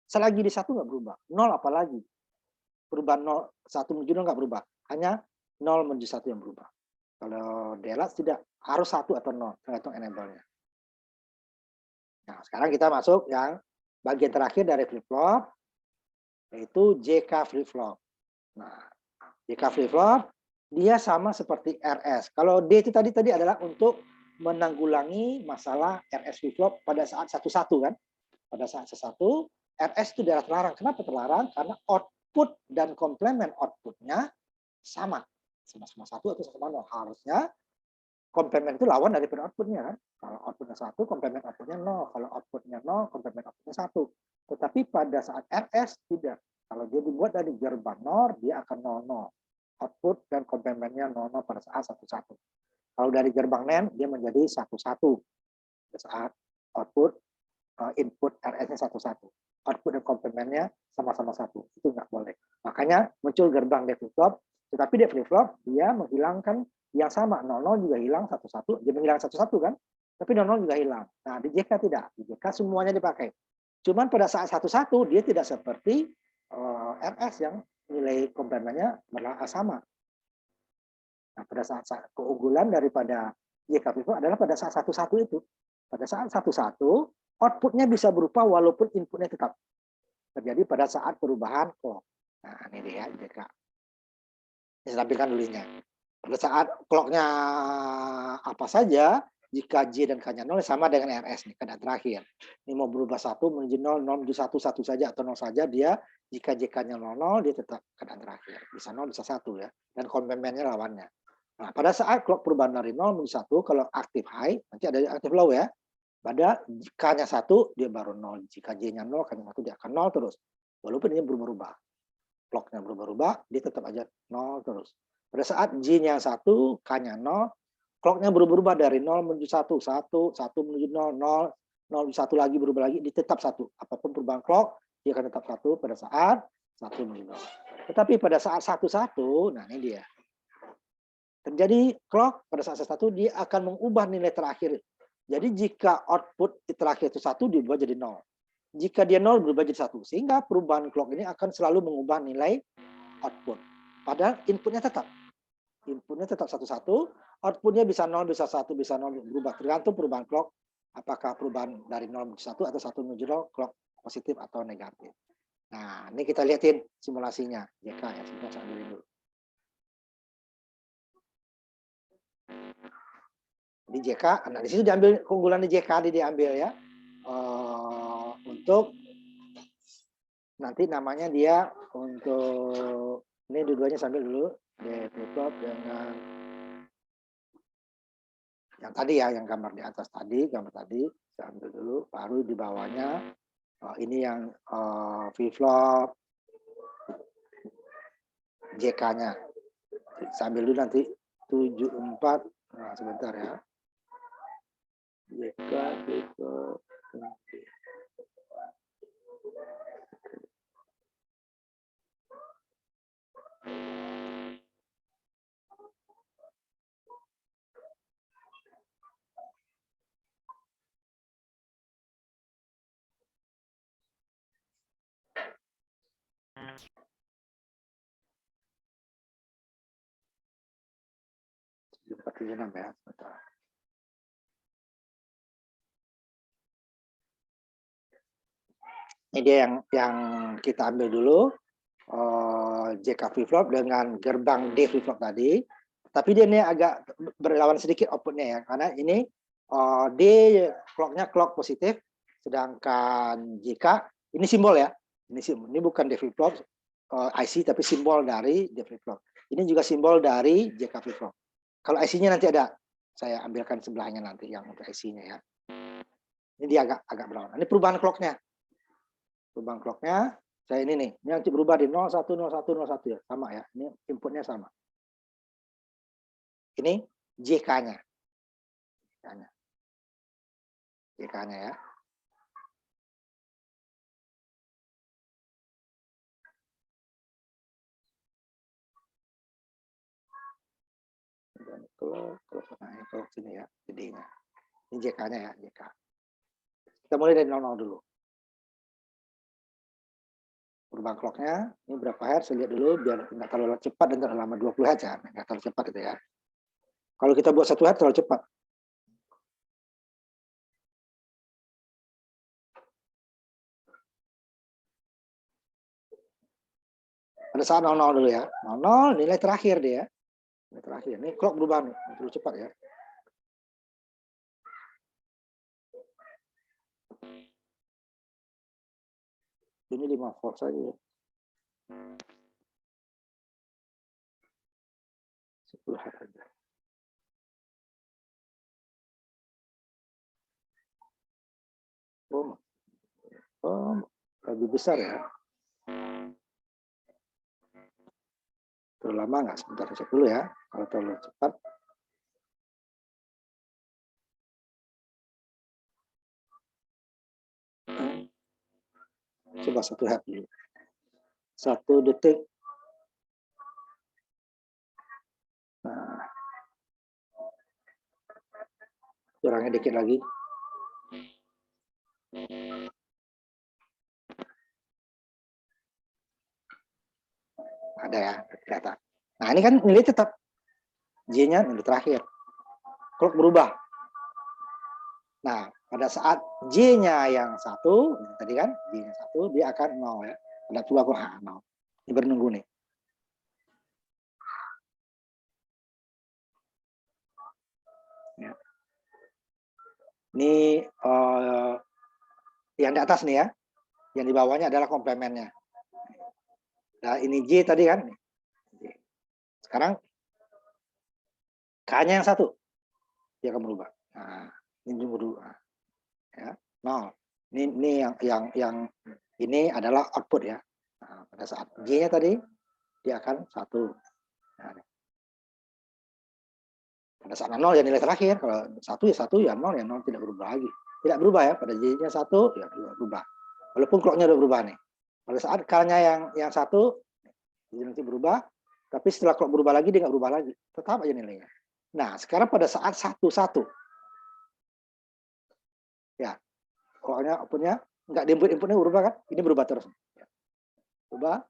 Selagi di 1 nggak berubah. 0 apalagi. Perubahan 1 menuju 0 nggak berubah. Hanya 0 menuju 1 yang berubah. Kalau DLAS tidak. Harus 1 atau 0. Tergantung enable-nya. Nah, sekarang kita masuk yang bagian terakhir dari flip-flop. Yaitu JK flip-flop. Nah, JK flip-flop dia sama seperti RS. Kalau D itu tadi adalah untuk menanggulangi masalah RS flip-flop pada saat 1-1 kan. Pada saat 1-1, RS itu adalah terlarang. Kenapa terlarang? Karena output dan komplement outputnya sama. Sama-sama 1 atau sama 0. Harusnya komplement itu lawan daripada outputnya kan. Kalau outputnya 1, komplement outputnya 0. Kalau outputnya 0, komplement outputnya 1. Tetapi pada saat RS tidak. Kalau dia dibuat dari gerbang NOR, dia akan 00. Output dan komplementnya 00 pada saat 1-1. Kalau dari gerbang NAND, dia menjadi 1-1. Pada saat output, input RS-nya 1-1. Output dan komplementnya sama-sama 1. Itu nggak boleh. Makanya muncul gerbang D flip-flop, tetapi D flip-flop dia menghilangkan yang sama. 00 juga hilang, 1-1. Dia menghilang 1-1 kan? Tapi 00 juga hilang. Nah, di JK tidak. Di JK semuanya dipakai. Cuman pada saat 1-1 dia tidak seperti RS yang nilai komplementnya sama. Nah, pada saat keunggulan daripada JK flip-flop adalah pada saat 1-1 itu. Pada saat 1-1 outputnya bisa berupa walaupun inputnya tetap. Terjadi pada saat perubahan clock. Nah, ini dia JK. Ini saya tampilkan dulunya. Pada saat clocknya apa saja, jika J dan K-nya 0 sama dengan RS nih, keadaan terakhir. Ini mau berubah 1 menuju 0, 0 menuju 1, 1 saja atau 0 saja, dia jika JK-nya 00, dia tetap keadaan terakhir. Bisa 0, bisa 1 ya. Dan komplementnya lawannya. Nah, pada saat clock perubahan dari 0 menuju 1, kalau aktif high, nanti ada aktif low ya. Pada K-nya 1, dia baru 0. Jika J-nya 0, K-nya 1, dia akan 0 terus. Walaupun ini berubah-ubah. Clock-nya berubah-ubah, dia tetap aja 0 terus. Pada saat J-nya 1, K-nya 0, clock-nya berubah-ubah dari 0 menuju 1, 1 menuju 0, 0, 0 menuju 1 lagi, berubah lagi, dia tetap 1. Apapun perubahan clock, dia akan tetap 1 pada saat 1 menuju 0. Tetapi pada saat 1, 1, nah ini dia. Terjadi clock pada saat 1, dia akan mengubah nilai terakhir. Jadi jika output terakhir itu 1, diubah jadi 0. Jika dia 0, berubah jadi 1. Sehingga perubahan clock ini akan selalu mengubah nilai output. Padahal inputnya tetap. Inputnya tetap 1, 1. Outputnya bisa 0, bisa 1, bisa 0. Berubah. Tergantung perubahan clock. Apakah perubahan dari 0 menuju 1 atau 1 menuju 0, clock positif atau negatif. Nah, ini kita lihatin simulasinya. JK ya, sebentar saya ambilin dulu. Di JK, nah di situ diambil keunggulan di JK diambil ya, untuk nanti namanya dia untuk ini dua-duanya sambil dulu develop dengan yang tadi ya, yang gambar di atas tadi, gambar tadi saya ambil dulu, baru di bawahnya ini yang flip-flop JK-nya. Sambil dulu nanti 74, nah sebentar ya. JK flip-flop. Ya, sebentar. Ini dia yang kita ambil dulu, JK flip-flop dengan gerbang D flip-flop tadi. Tapi dia ini agak berlawan sedikit outputnya ya, karena ini D clock-nya clock positif, sedangkan JK ini simbol ya. Ini bukan D flip-flop IC, tapi simbol dari D flip-flop. Ini juga simbol dari JK flip-flop. Kalau IC-nya nanti ada, saya ambilkan sebelahnya nanti yang untuk IC-nya ya. Ini dia agak berlawan. Ini perubahan clock-nya. Perubahan clock-nya, saya ini nih, ini nanti berubah di 01, 01, 01 ya, sama ya. Ini inputnya sama. Ini JK-nya. JK-nya ya. Dan kalau sini ya, jadinya. Ini JK-nya ya, JK. Kita mulai dari 00 dulu. Perubahan clock-nya, ini berapa hertz, saya lihat dulu, biar nggak terlalu cepat dan terlalu lama, 20 hertz ya, nggak terlalu cepat itu ya. Kalau kita buat 1 hertz terlalu cepat. Pada saat 00 dulu ya, 00 nilai terakhir dia. Nilai terakhir, ini clock berubah nih, terlalu cepat ya. Ini 5 volt saja ya. 10 hertz aja. Lebih besar ya. Terlalu lama nggak? Sebentar cek dulu ya. Kalau terlalu cepat. Coba 1 hertz dulu. 1 detik. Nah. Kurangnya dikit lagi. Ada ya, kelihatan. Nah, ini kan nilai tetap. J-nya nilai terakhir. Clock berubah. Nah, pada saat J-nya yang 1, tadi kan, J-nya 1, dia akan 0 ya. Ada tua kok, 0. Ini bernunggu nih. Ya. Ini yang di atas nih ya. Yang di bawahnya adalah komplemennya. Nah, ini J tadi kan. Sekarang K-nya yang 1, dia akan berubah. Nah, ini berubah. Ya, 0. Ini yang ini adalah output ya. Nah, pada saat J-nya tadi dia akan 1. Nah, pada saat 0 ya nilai terakhir. Kalau 1 ya 1, ya 0 ya 0, tidak berubah lagi. Tidak berubah ya, pada J-nya 1 ya berubah. Walaupun clock-nya udah berubah nih. Pada saat K-nya yang 1 nanti berubah, tapi setelah clock berubah lagi dia nggak berubah lagi. Tetap aja nilainya. Nah, sekarang pada saat 1 ya, clock-nya output-nya nggak di inputnya berubah kan? Ini berubah terus. Berubah,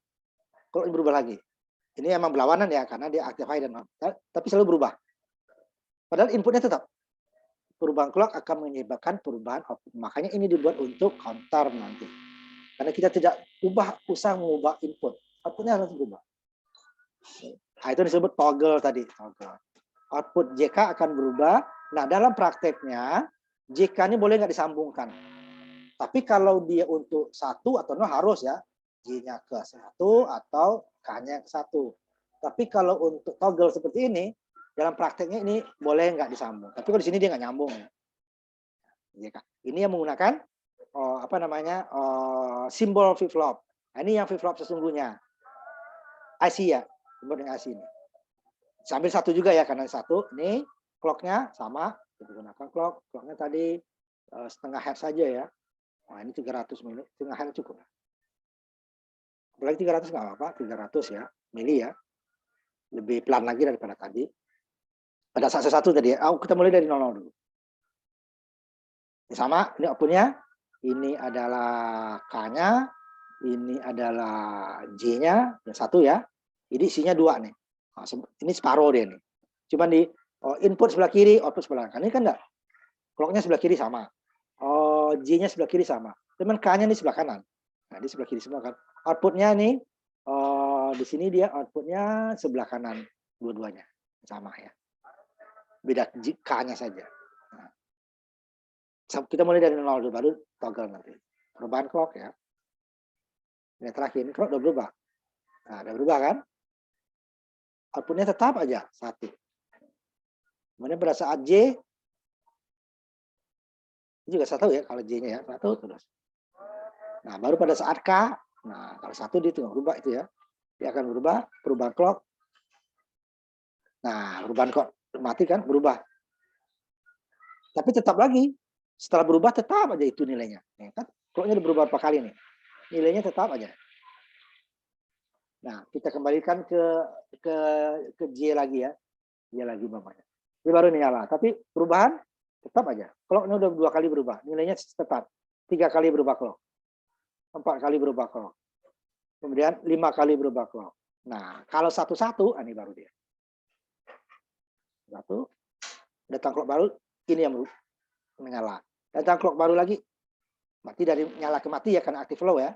clock ini berubah lagi. Ini emang berlawanan ya, karena dia active high dan on. Tapi selalu berubah. Padahal inputnya tetap. Perubahan clock akan menyebabkan perubahan output. Makanya ini dibuat untuk counter nanti. Karena kita tidak usah mengubah input. Outputnya harus berubah. Nah, itu disebut toggle tadi. Toggle. Output JK akan berubah. Nah, dalam prakteknya, JK ini boleh nggak disambungkan. Tapi kalau dia untuk 1 atau 0 harus ya. J-nya ke 1 atau K-nya ke 1. Tapi kalau untuk toggle seperti ini, dalam prakteknya ini boleh nggak disambung. Tapi kalau di sini dia nggak nyambung. Ini yang menggunakan apa namanya simbol flip-flop. Nah, ini yang flip-flop sesungguhnya. IC ya, simbol dengan IC ini. Sambil 1 juga ya, karena 1 ini clock-nya sama. Kita gunakan clock-nya tadi setengah hertz saja ya. Wah, ini 300 mili, setengah hertz cukup. Apalagi 300 nggak apa-apa, 300 ya, mili ya. Lebih pelan lagi daripada tadi. Pada saat 1 tadi ya, kita mulai dari 00 dulu. Ini sama, ini output-nya. Ini adalah K-nya, ini adalah J-nya, yang 1 ya. Jadi isinya 2 nih. Nah, ini separuh deh nih. Cuman di input sebelah kiri, output sebelah kanan. Ini kan enggak. Clock-nya sebelah kiri sama. J-nya sebelah kiri sama. Cuman K-nya ini sebelah kanan. Nah, di sebelah kiri semua kan. Output-nya nih, di sini dia output-nya sebelah kanan. Dua-duanya. Sama ya. Beda K-nya saja. Nah, kita mulai dari 0 dulu, baru toggle nanti. Perubahan clock ya. Ini terakhir, ini clock udah berubah. Nah, udah berubah kan? Outputnya tetap aja 1. Kemudian pada saat J, ini juga 1 ya, kalau J-nya ya, 1 terus. Nah, baru pada saat K, nah kalau 1 dia tunggu berubah itu ya. Dia akan berubah, perubahan clock. Nah, perubahan clock mati kan, berubah. Tapi tetap lagi, setelah berubah tetap aja itu nilainya. Nih, kan clock-nya udah berubah berapa kali nih. Nilainya tetap aja. Nah, kita kembalikan ke J lagi ya. J lagi umpamanya. Ini baru nyala, tapi perubahan tetap aja. Clock-nya udah 2 kali berubah, nilainya tetap. 3 kali berubah clock. 4 kali berubah clock. Kemudian 5 kali berubah clock. Nah, kalau 1-1, ini baru dia. 1, datang clock baru, ini yang menyala. Datang clock baru lagi, mati dari nyala ke mati ya, karena active low ya.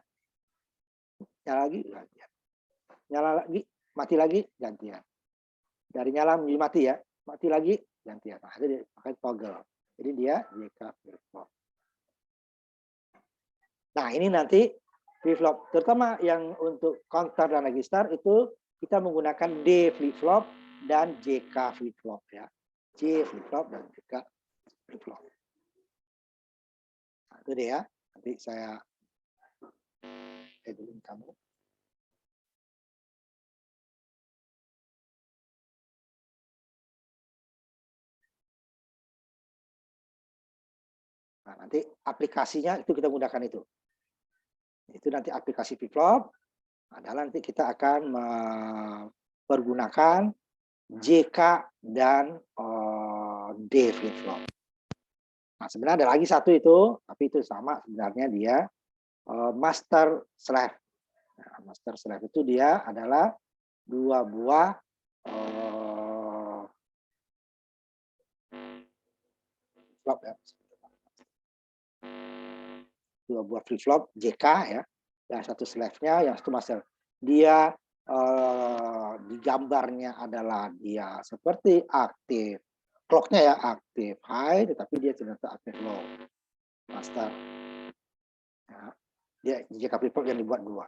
Nyala lagi, gantian. Nyala lagi, mati lagi, gantian. Dari nyala menjadi mati ya, mati lagi, gantian. Nah, jadi pakai toggle. Jadi dia JK flip-flop. Nah, ini nanti flip-flop, terutama yang untuk counter dan register itu kita menggunakan D flip-flop dan JK flip-flop ya. J flip-flop dan JK flip-flop. Nah, itu dia ya. Nanti saya edulin kamu. Nah, nanti aplikasinya itu kita gunakan itu. Itu nanti aplikasi flip-flop adalah nanti kita akan mempergunakan JK dan D flip-flop. Nah, sebenarnya ada lagi satu itu, tapi itu sama sebenarnya dia master slave. Nah, master slave itu dia adalah 2 buah flip-flop ya. 2 buah flip-flop JK ya. Yang satu slave-nya, yang satu master. Dia di gambarnya adalah dia seperti aktif. Clock-nya ya aktif high, tetapi dia ternyata aktif low. Master. Ya. Dia JK flip-flop yang dibuat 2.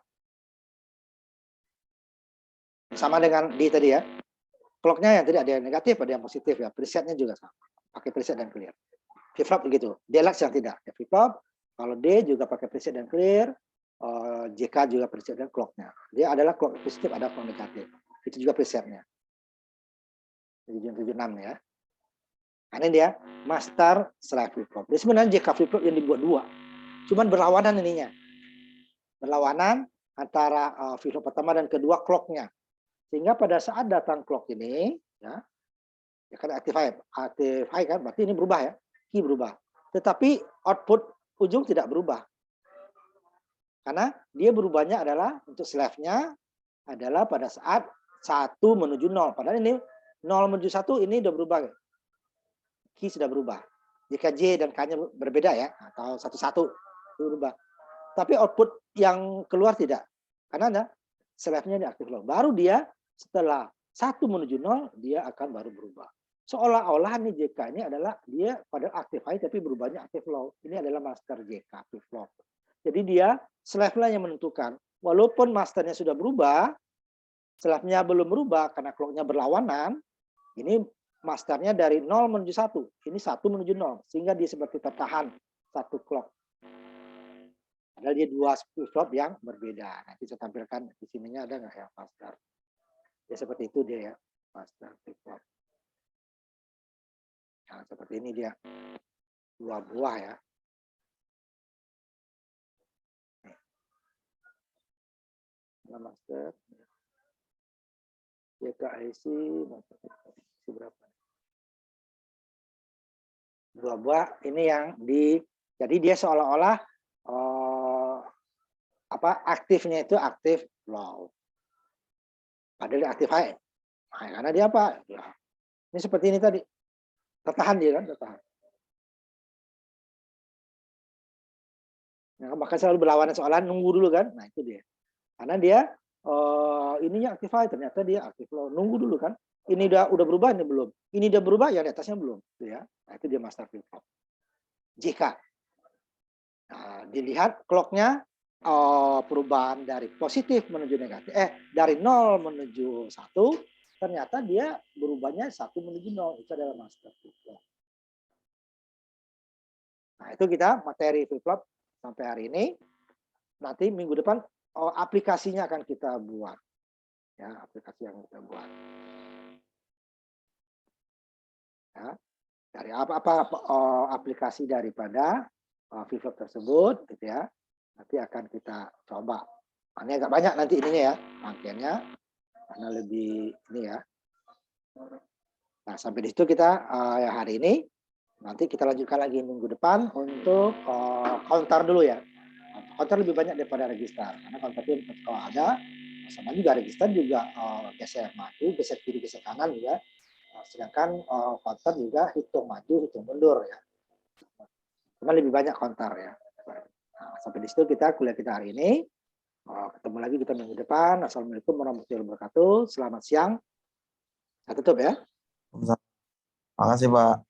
Sama dengan D tadi ya. Clock-nya yang tidak ada yang negatif, ada yang positif ya. Presetnya juga sama. Pakai preset dan clear. Flip-flop begitu. Deluxe yang tidak. Ya, flip-flop, kalau D juga pakai preset dan clear. JK juga preset dan clock-nya. Dia adalah clock positif, ada clock negatif. Itu juga presetnya. 776 ya. Nah, ini dia master slide flip-flop. Jadi sebenarnya JK flip-flop yang dibuat dua. Cuman berlawanan ininya. Berlawanan antara flip-flop pertama dan kedua clock-nya. Sehingga pada saat datang clock ini, ya kan active high kan, berarti ini berubah ya, key berubah. Tetapi output ujung tidak berubah. Karena dia berubahnya adalah untuk slave-nya adalah pada saat 1 menuju 0. Padahal ini 0 menuju 1 ini udah berubah. Key sudah berubah. Jika J dan K-nya berbeda ya, atau 1-1 berubah. Tapi output yang keluar tidak. Karena ada slave-nya di active low. Baru dia setelah 1 menuju 0, dia akan baru berubah. Seolah-olah nih JK ini adalah dia pada active high tapi berubahnya active low. Ini adalah master JK flip flop. Jadi dia slave-nya yang menentukan. Walaupun masternya sudah berubah, slave-nya belum berubah karena clock-nya berlawanan. Ini masternya dari 0 menuju 1. Ini 1 menuju 0. Sehingga dia seperti tertahan satu clock. Padahal dia dua flip flop yang berbeda. Nanti saya tampilkan di sininya ada nggak ya master. Ya seperti itu dia ya, master flip flop. Nah, seperti ini dia. Dua buah ya. Master. JKIC berapa? Dua buah ini yang jadi dia seolah-olah aktifnya itu aktif low. Padahal aktif high. Nah, karena dia apa? Ya. Ini seperti ini tadi. Tertahan dia kan, tertahan. Nah, maka selalu berlawanan soalan nunggu dulu kan. Nah, itu dia. Karena dia ininya aktif high, ternyata dia aktif low. Nunggu dulu kan. Ini udah berubah, ini belum. Ini udah berubah, yang di atasnya belum. Gitu ya. Nah, itu dia master flip flop. Jika dilihat clock-nya perubahan dari positif menuju negatif, dari 0 menuju 1, ternyata dia berubahnya 1 menuju 0. Itu adalah master flip flop. Nah, itu kita materi flip flop sampai hari ini. Nanti minggu depan aplikasinya akan kita buat. Ya, aplikasi yang kita buat. Ya, dari apa aplikasi daripada flip flop tersebut gitu ya. Nanti akan kita coba. Ini agak banyak nanti ininya ya, rangkaiannya karena lebih ini ya. Nah, sampai di situ kita hari ini. Nanti kita lanjutkan lagi minggu depan untuk counter dulu ya. Counter lebih banyak daripada register. Karena counter itu kalau ada, sama juga register juga geser maju, geser kiri, geser kanan juga. Sedangkan counter juga hitung maju, hitung mundur ya. Cuma lebih banyak counter ya. Nah, sampai di situ kuliah kita hari ini. Ketemu lagi kita minggu depan. Assalamualaikum warahmatullahi wabarakatuh. Selamat siang. Saya tutup ya. Terima kasih, Pak.